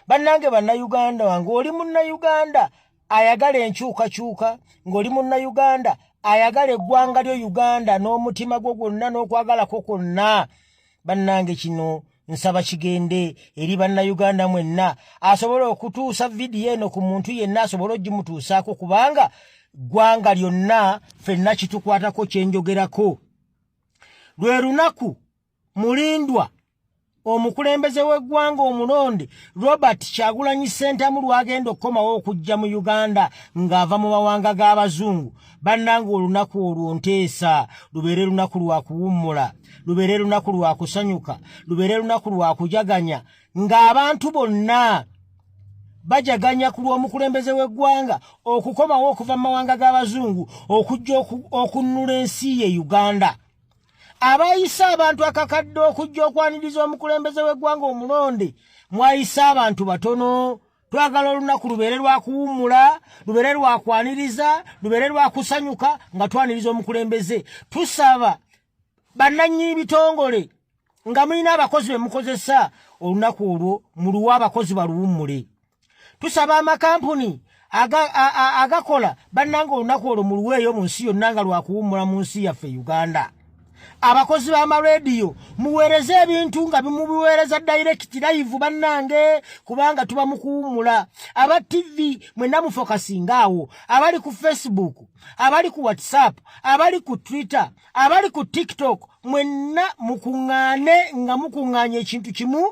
bannange bannayuganda wange oli munnayuganda ayagala enkyukakyuka ng'oli munnayuganda ayagala eggwanga lyo Uganda n'omutima gwo gwonna n'okwagalako kwonna bannange kino nsaba kigende eri bannayuganda mwenna asobola okutuusa vidiyo eno ku muntu yenna asobola ogimutuusaako kubanga ggwanga lyonna ffenna kitukwatako kyenjogerako lwe lunaku mulindwa omukulembeze w'eggwanga omulonde Robert Kyagulanyi Ssentamu lwagenda okukomawo okujja mu Uganda ng'ava mu mawanga g'abazungu bannange olunaku olwo nteesa lubeere lunaku lwa kuwummula lubeere lunaku lwa kusanyuka lubeere lunaku lwa kujaganya ng'abantu bonna bajaganya ku lw'omukulembeze w'eggwanga okukomawo okuva mu mawanga g'abazungu okujja okunnula ensi ye Uganda abayisa abantu akakadde okujja okwaniriza omukulembeze w'eggwanga omulonde mwayisa abantu batono twagala olunaku lubeere lwa kuwummula lubeere lwa kwaniriza lubeere lwa kusanyuka nga twaniriza omukulembeze tusaba bannannyini bitongole nga mulina abakozi be mukozesa olunaku olwo muluwa abakozi baluwummule tusaba amakampuni agakola bannange olunaku olwo muluweeyo mu nsi yonna nga lwa kuwummula mu nsi yaffe Uganda abakozi b'amarediyo muweereze ebintu nga bimubiweereza direct live bannange kubanga tuba mu kuwummula aba TV mwenna mufokasingaawo abali ku Facebook abali ku WhatsApp abali ku Twitter abali ku TikTok mwenna mukuŋŋaane nga mukuŋŋaanya ekintu kimu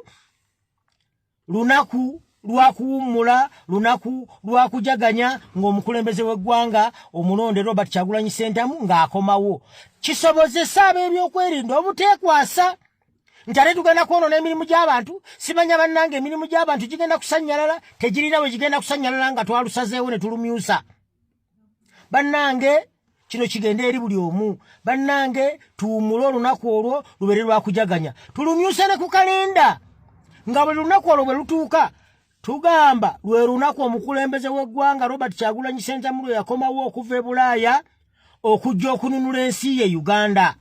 lunaku lwa kuwummula lunaku lwa kujaganya ng'omukulembeze w'eggwanga omulonde Robert Kyagulanyi Ssentamu ng'akomawo kisobozesa ab'ebyokwerinda obuteekwasa nti ate tugenda kwonoona emirimu gy'abantu simanya bannange emirimu gy'abantu gigenda kusannyalala tegirina bwe gigenda kusannyalala nga twalusazeewo ne tulumyusa bannange kino kigende eri buli omu bannange tuwummule olunaku olwo lubeere lwa kujaganya tulumyuse ne ku kalenda nga buli lunaku olwo bwe lutuuka tugamba lwe lunaku omukulembeze w'eggwanga Robert Kyagulanyi Ssentamu lwe yakomawo okuva e Bulaaya okujja okununula ensi ye Uganda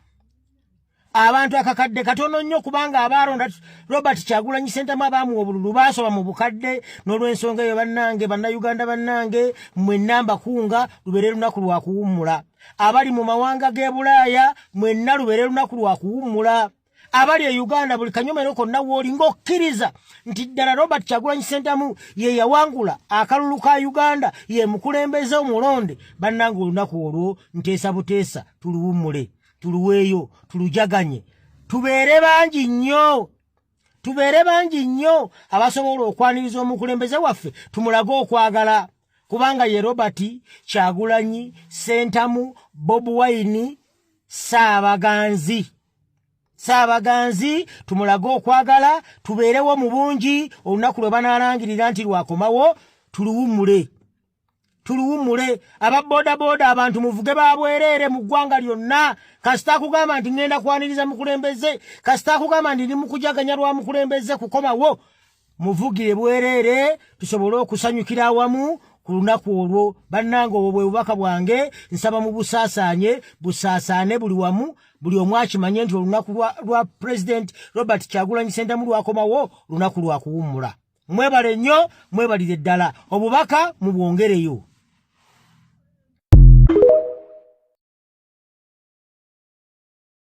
abantu akakadde katono nnyo kubanga abaalonda Robert Kyagulanyi Ssentamu abaamuwa obululu baasoba mu bukadde n'olw'ensonga eyo bannange bannayuganda bannange mwenna mbakunga lubeere lunaku lwa kuwummula abali mu mawanga g'e Bulaaya mwenna lubeere lunaku lwa kuwummula abali e Uganda buli kanyomero konna w'oli ng'okkiriza nti ddala Robert Kyagulanyi Ssentamu ye yawangula akalulu ka Uganda ye mukulembeze omulonde bannange olunaku olwo nteesa buteesa tuluwummule tuluweeyo tulujaganye tubeere bangi nnyo abasobola okwaniriza omukulembeze waffe tumulage okwagala kubanga ye Robert Kyagulanyi Ssentamu Bobi Wine Saabaganzi tumulage okwagala tubeerewo mu bungi olunaku lwe banaalangirira nti lwakomawo tuluwummule ababooda abantu muvuge babwereere mu ggwanga lyonna kasita akugamba nti ngenda kwaniriza mukulembeze kasita akugamba nti ndi mu kujaganya lwa mukulembeze kukomawo muvugire bwereere tusobole okusanyukira awamu ku lunaku olwo bannange obwo bwe bubaka bwange nsaba mu busaasaane buli wamu buli omu akimanye nti olunaku lwa President Robert Kyagulanyi Ssentamu lwakomawo lunaku lwa kuwummula mwebale nnyo mwebalire ddala obubaka mubwongereyo